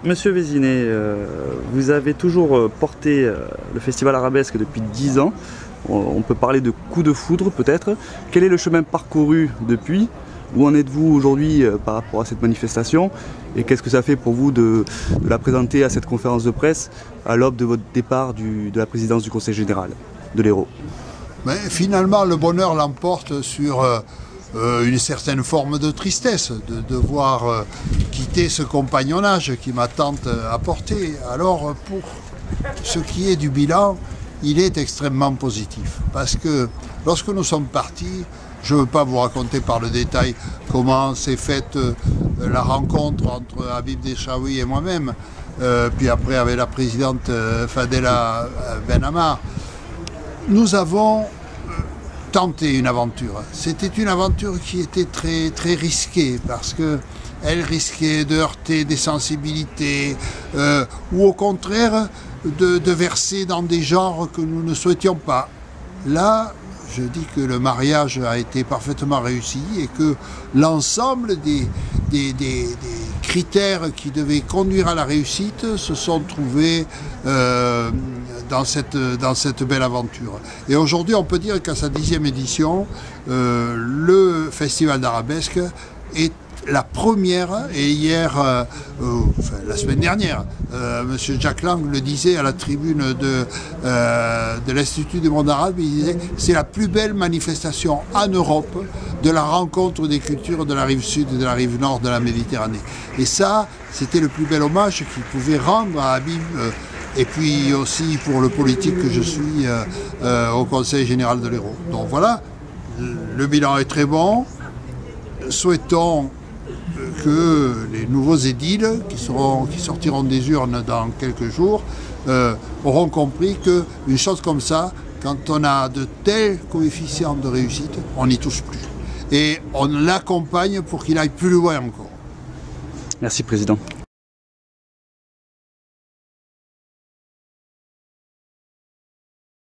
Monsieur Vézinet, vous avez toujours porté le Festival Arabesque depuis 10 ans. On peut parler de coup de foudre peut-être. Quel est le chemin parcouru depuis? Où en êtes-vous aujourd'hui par rapport à cette manifestation? Et qu'est-ce que ça fait pour vous de la présenter à cette conférence de presse à l'aube de votre départ de la présidence du Conseil général de l'Hérault? Mais finalement, le bonheur l'emporte sur une certaine forme de tristesse de devoir quitter ce compagnonnage qui m'a tant apporté. Alors, pour ce qui est du bilan, il est extrêmement positif. Parce que lorsque nous sommes partis, je ne veux pas vous raconter par le détail comment s'est faite la rencontre entre Habib Deschaoui et moi-même, puis après avec la présidente Fadela Benhamar. Nous avons tenté une aventure. C'était une aventure qui était très, très risquée parce qu'elle risquait de heurter des sensibilités ou au contraire de verser dans des genres que nous ne souhaitions pas. Là, je dis que le mariage a été parfaitement réussi et que l'ensemble des critères qui devaient conduire à la réussite se sont trouvés dans cette belle aventure. Et aujourd'hui, on peut dire qu'à sa 10e édition, le Festival d'Arabesque est la première, et hier, la semaine dernière, M. Jack Lang le disait à la tribune de l'Institut du monde arabe, il disait c'est la plus belle manifestation en Europe de la rencontre des cultures de la rive sud et de la rive nord de la Méditerranée. Et ça, c'était le plus bel hommage qu'il pouvait rendre à Habib, et puis aussi pour le politique que je suis au Conseil général de l'Hérault. Donc voilà, le bilan est très bon. Souhaitons que les nouveaux édiles qui sortiront des urnes dans quelques jours auront compris qu'une chose comme ça, quand on a de tels coefficients de réussite, on n'y touche plus. Et on l'accompagne pour qu'il aille plus loin encore. Merci Président.